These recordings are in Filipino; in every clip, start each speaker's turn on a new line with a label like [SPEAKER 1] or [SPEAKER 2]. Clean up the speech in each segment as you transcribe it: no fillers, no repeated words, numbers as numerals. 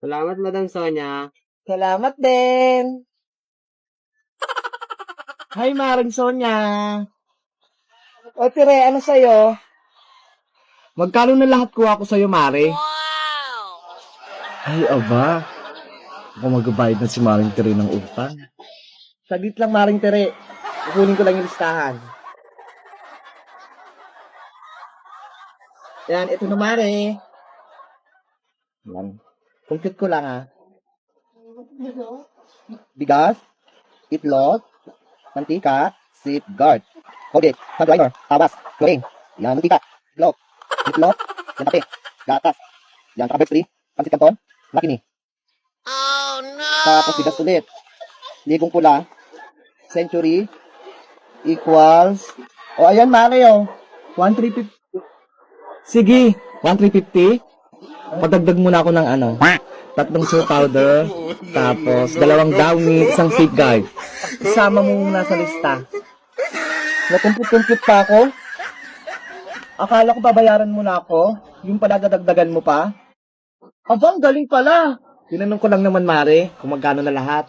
[SPEAKER 1] Salamat, Madam Sonia.
[SPEAKER 2] Salamat din. Hi, Maring Sonia. O, Tire, ano sa'yo?
[SPEAKER 3] Magkano na lahat kuha ko sa'yo, Mare? Ay, aba. Ako magbabayad na si Maring Tire ng utang.
[SPEAKER 2] Saglit lang, Maring Tire. Kukunin ko lang yung listahan. Yan, ito na, Mare. Yan. Compute ko lang, ha. Bigas, itlog, mantika, safeguard. Colgate, sunrider, tabas, chlorine. Yan, mantika, itlog, yan kape, gatas. Yan, Traverse 3, pansit canton, makini. Oh, no! Tapos bigas ulit. Ligong pula, century, equals, ayan, Mare, 1,350.
[SPEAKER 3] Sige, 1,350. Padagdag muna ako ng 3 shoe powder, tapos 2 downy, 1 safeguard.
[SPEAKER 2] Isama mo muna sa lista. Nakumput-kumput pa ako. Akala ko babayaran mo na ako. Yung pala dadagdagan mo pa. Abang, galing pala.
[SPEAKER 3] Tinanong ko lang naman, Mare, kung magkano na lahat.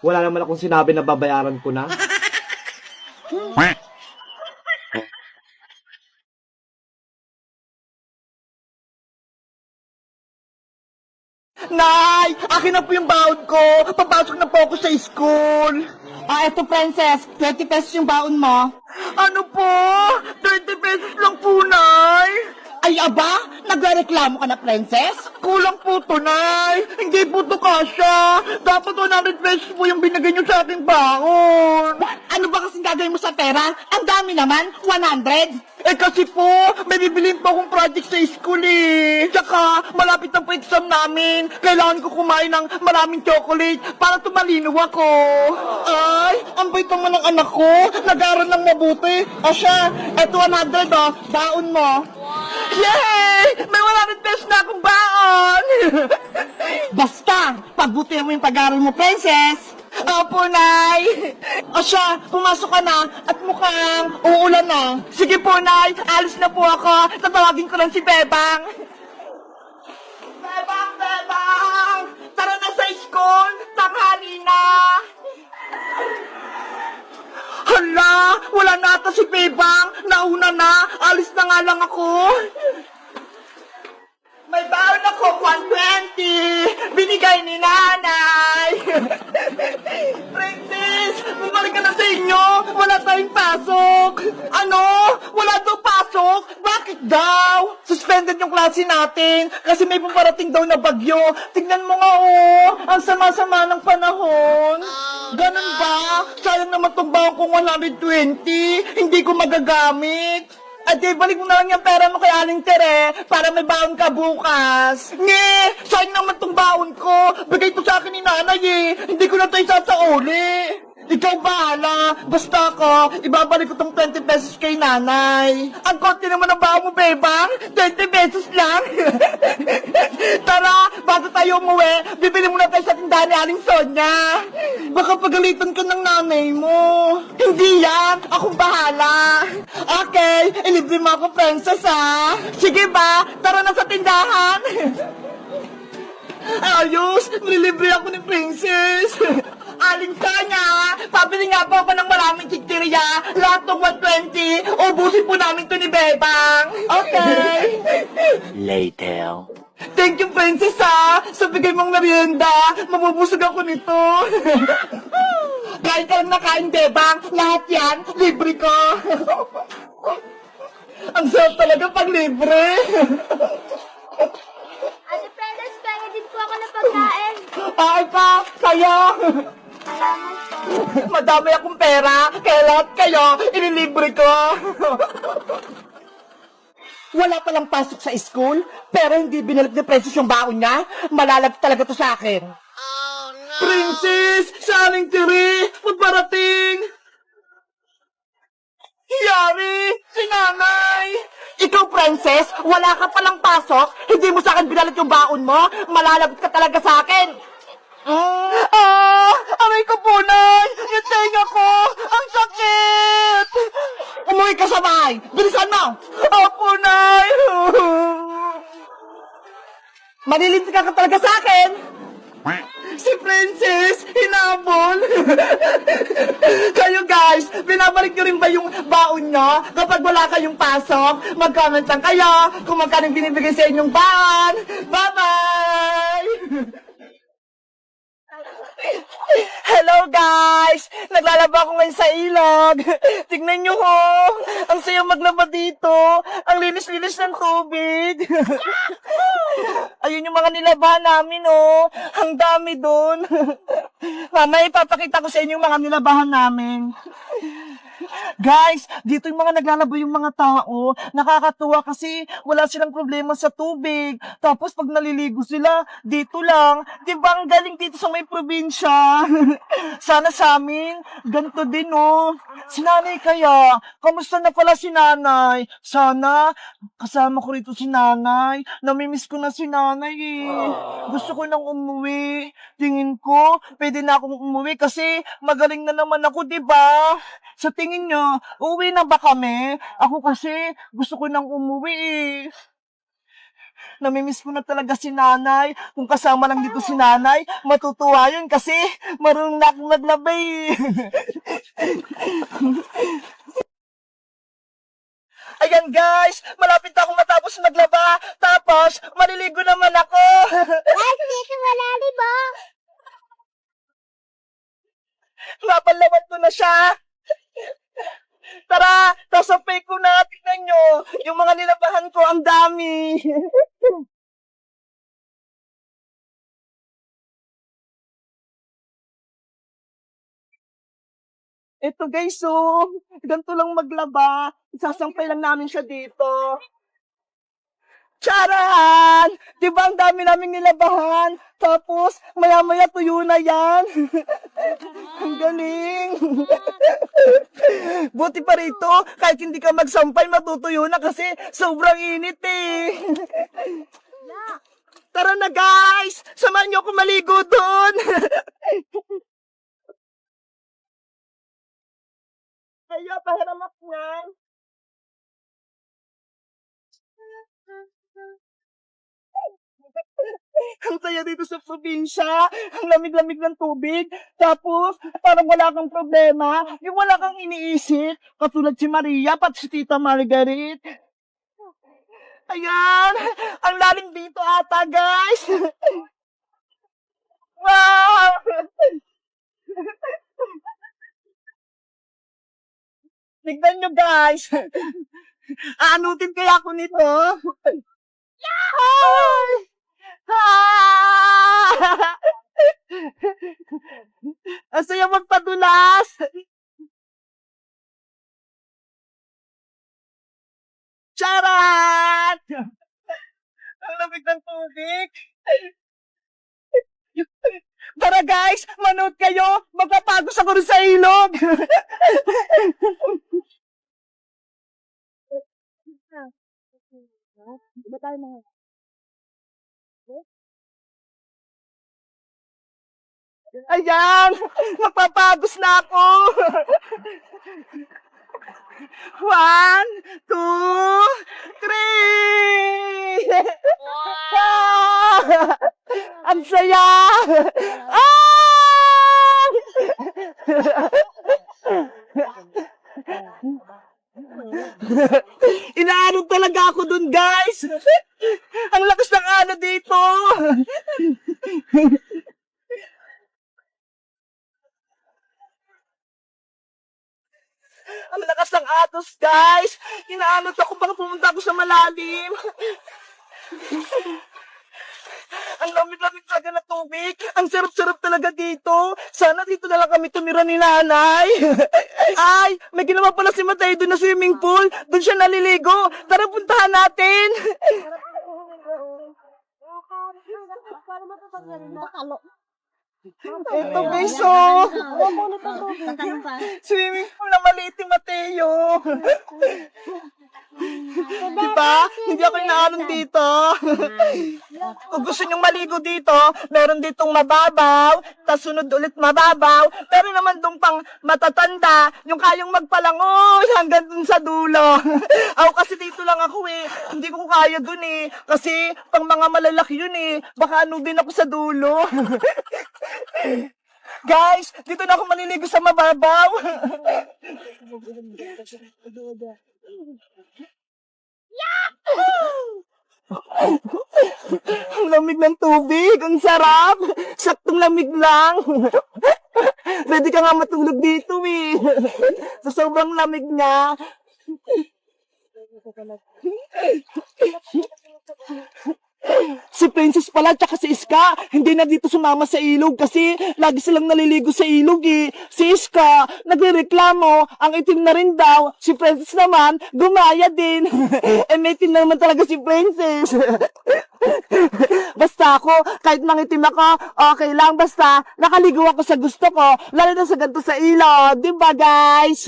[SPEAKER 3] Wala naman akong sinabi na babayaran ko na.
[SPEAKER 2] Nay! Akin na po yung baon ko! Papasok na po ako sa school! Eto, Princess. 20 pesos yung baon mo. Ano po? 20 pesos lang po, Nay! Ay, aba! Nagreklamo ka na, Princess? Kulang po to, Nay! Hindi po to kasya! Dapat 100 pesos po yung binigay niyo sa aking baon! Ano ba kasing gagawin mo sa pera? Ang dami naman! 100! Eh kasi po, may bibilin po akong project sa school eh. Tsaka, malapit na po exam namin. Kailangan ko kumain ng maraming chocolate para tumalino ako. Ay, ang bait naman ng anak ko. Nag-aaral ng mabuti. Asya, eto 100 baon mo. Yay! May 100 pesos na akong baon! Basta, pagbutihan mo yung pag-aaral mo, Princess. Opo, Nay! O siya, pumasok ka na at mukhang uulan na. Sige po, Nay. Alis na po ako. Tatawagin ko lang si Bebang. Bebang! Bebang! Tara na sa school! Tanghali na! Hala! Wala na ata si Bebang! Nauna na! Alis na nga lang ako! May baon ako, 120! Binigay ni nanay! Princess! Bumalik ka na sa inyo! Wala tayong pasok! Ano? Wala daw pasok? Bakit daw? Suspended yung klase natin kasi may pumarating daw na bagyo. Tignan mo nga ang sama-sama ng panahon. Ganun ba? Sayang naman tong baon kong 120. Hindi ko magagamit. At balik mo na lang yung pera mo kay Aling Tere para may baon ka bukas. Nge! Sayang naman tong baon ko. Bigay to sa akin ni nanay eh. Hindi ko na tayo sasauli. Ikaw bahala. Basta ako, ibabalik ko tong 20 pesos kay nanay. Ang konti naman ang baon mo, Bebang. 20 pesos lang. Tara, bago tayo umuwi, bibili muna tayo sa tindahan ni Aling Sonia. Baka pagalitan ka ng nanay mo. Hindi yan. Akong bahala. Okay, ilibre mo ako, Princess, ha? Sige ba? Tara na sa tindahan. Ayos, nililibre ako ni Princess. Aling Sonia, pabili nga po ako ng maraming chichirya. Lahat ng 120, ubusin po namin to ni Bebang. Okay.
[SPEAKER 4] Later.
[SPEAKER 2] Thank you, Princess, ha? Sa bigay mong merienda, mabubusog ako nito. Kain ka lang na kain, Bebang. Lahat yan, libre ko. Ang sarap talaga pag libre.
[SPEAKER 5] Ate Princess, kaya din po ako na pagkain.
[SPEAKER 2] Ay pa, kayo.
[SPEAKER 5] Salamat po.
[SPEAKER 2] Madami akong pera, kaya lahat kayo, inilibre ko. Wala palang pasok sa school, pero hindi binalik ni Princess yung baon niya. Malalag talaga to sa akin. Oh, no! Princess! Sa Aling Tere! Magparating! Yari! Si nanay! Ikaw, Princess, wala ka palang pasok, hindi mo sa akin binalik yung baon mo, malalagot ka talaga sa akin. Aray ko po, Nay! Yung tenga ko! Ang sakit! Umuwi ka sa bahay! Bilisan mo! Opo, Nay! Malilindi ka talaga sa akin! Princess, hinabol. Kayo guys, binabalik nyo rin ba yung baon nyo kapag wala kayong pasok? Mag-comment lang kayo kung magkano binibigay sa inyong baon. Bye-bye! Hello guys! Naglalaba ako ngayon sa ilog. Tignan nyo ho! Ang sayo maglaba dito. Ang linis-linis ng tubig. Ayun yung mga nilabahan namin oh. Ang dami dun. Mamaya ipapakita ko sa inyo yung mga nilabahan namin. Guys, dito yung mga naglalaba yung mga tao. Nakakatuwa kasi wala silang problema sa tubig. Tapos pag naliligo sila, dito lang. Diba ang galing dito sa may probinsya? Sana sa amin, ganito din oh. Si nanay kaya, kamusta na pala si nanay? Sana, kasama ko rito si nanay. Namimiss ko na si nanay eh. Gusto ko nang umuwi. Tingin ko, pwede na akong umuwi kasi magaling na naman ako, diba? Sa tingin nyo, uuwi na ba kami? Ako kasi, gusto ko nang umuwi eh. Namimiss ko na talaga si nanay. Kung kasama lang dito si nanay, matutuwa yun kasi marunong na akong maglaba eh. Ayan guys, malapit na akong matapos maglaba. Tapos, maliligo naman ako.
[SPEAKER 5] Guys, dito malalim mo.
[SPEAKER 2] Mapalaman ko na siya. Tara, tasapay ko na. Tignan nyo, yung mga nilabahan ko, ang dami. Ito guys, oh, ganito lang maglaba. Isasampay lang namin siya dito. Charan! Di ba ang dami naming nilabahan? Tapos, maya-maya tuyo na yan. Ang galing. Buti pa rito, kahit hindi ka magsampay, matutuyo na kasi sobrang init eh. Tara na guys! Samahan niyo ako maligo doon. Kaya, pahiramak niyan. Ang saya dito sa probinsya, ang lamig-lamig ng tubig, tapos parang wala kang problema, yung wala kang iniisip, katulad si Maria, pati si Tita Margaret. Ayan, ang lalim dito ata, guys. Wow! Tignan nyo, guys. Aanutin kaya ako nito. Hi! Ang saya magpadulas. Charat! Ang lamig ng tubig. Tara guys, manood kayo. Magpapagos ako rin sa ilog. Ba tayo mga... Ayan! Magpapagos na ako! 1, 2, 3! Ah! Ang saya! Ah! Inaano talaga ako dun, guys! Ang lakas ng ano dito! Ang lakas ng atos, guys! Inaanot ako baka pumunta ako sa malalim. Ang lamig-lamig talaga na tubig. Ang sarap-sarap talaga dito. Sana dito na lang kami tumira ni nanay. Ay, may ginawa pala si Matay doon na swimming pool. Doon siya naliligo. Tara, puntahan natin. Ito guys, oh. Swimming pool na maliit ni Mateo. Diba? Hindi ako inaaron dito. Kung gusto nyong maligo dito, meron ditong mababaw, tas sunod ulit mababaw, pero naman dong pang matatanda, yung kayang magpalangoy hanggang dun sa dulo. Ako kasi dito lang ako eh, hindi ko kaya dun eh, kasi pang mga malalaki yun eh, baka ano din ako sa dulo. Guys, dito na ako maliligo sa mababaw. Ang lamig ng tubig, ang sarap. Saktong lamig lang. Pwede ka nga matulog dito eh. Sa sobrang lamig niya. Si Princess pala tsaka si Iska, hindi na dito sumama sa ilog kasi lagi silang naliligo sa ilog eh. Si Iska, nagrereklamo, ang itim na rin daw. Si Princess naman, gumaya din. May itim na naman talaga si Princess. Basta ako, kahit mangitim ako, okay lang. Basta, nakaligo ako sa gusto ko, lalo na sa ganito sa ilog. Diba guys?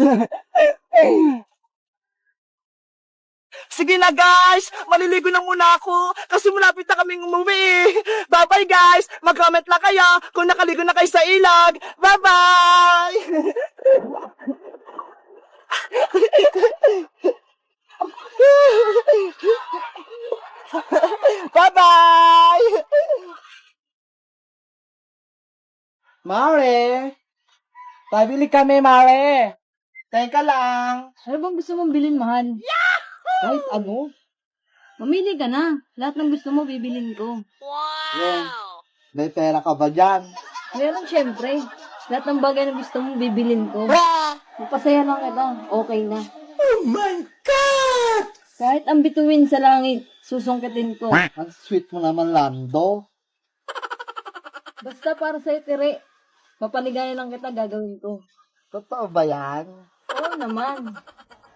[SPEAKER 2] Sige na guys, maliligo na muna ako kasi malapit na kaming umuwi. Bye-bye guys, mag-comment lang kayo kung nakaligo na kayo sa ilog. Bye-bye! Bye-bye! Mare! Pabili kami, Mare! Teka lang.
[SPEAKER 1] Ano bang gusto mong bilhin, mahal?
[SPEAKER 2] Kahit ano?
[SPEAKER 1] Mamili ka na. Lahat ng gusto mo, bibilin ko.
[SPEAKER 2] May pera ka ba dyan?
[SPEAKER 1] Meron syempre. Lahat ng bagay na gusto mo, bibilin ko. Magpasaya lang kita. Okay na.
[SPEAKER 2] Oh my God!
[SPEAKER 1] Kahit ang bituin sa langit, susungkitin ko.
[SPEAKER 2] Ang sweet mo naman, Lando.
[SPEAKER 1] Basta para sa'yo, Tire. Mapaligayan lang kita, gagawin ko.
[SPEAKER 2] Totoo ba yan?
[SPEAKER 1] Oo naman.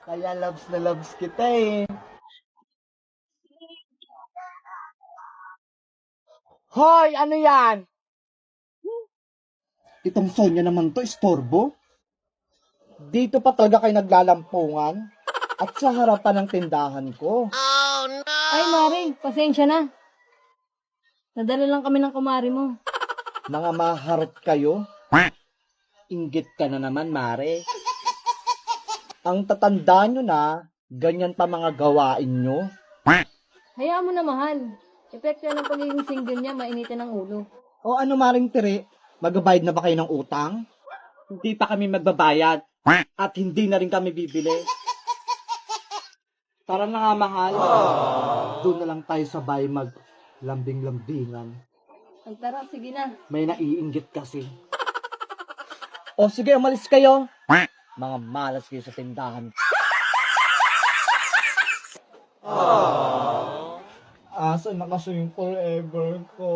[SPEAKER 2] Kaya loves na loves kita eh. Hoy! Ano yan? Itong Sonya naman to, istorbo. Dito pa talaga kayo naglalampungan at sa harapan ng tindahan ko.
[SPEAKER 1] Ay, Mari, pasensya na. Nadala lang kami ng kumari mo.
[SPEAKER 2] Mga maharot kayo. Inggit ka na naman, Mare. Ang tatanda nyo na, ganyan pa mga gawain nyo.
[SPEAKER 1] Hayaan mo na, mahal. Epekto yan ng pagiging single niya, mainitin ang ulo.
[SPEAKER 2] O ano, Maring Tiri? Magbabayad na ba kayo ng utang? Hindi pa kami magbabayad. At hindi na rin kami bibili. Tara na nga, mahal. Doon na lang tayo sa bahay maglambing-lambingan.
[SPEAKER 1] Ay, tara, sige na.
[SPEAKER 2] May naiinggit kasi. O sige, umalis kayo. Mga malas kayo sa tindahan. Asa na kasi yung forever ko?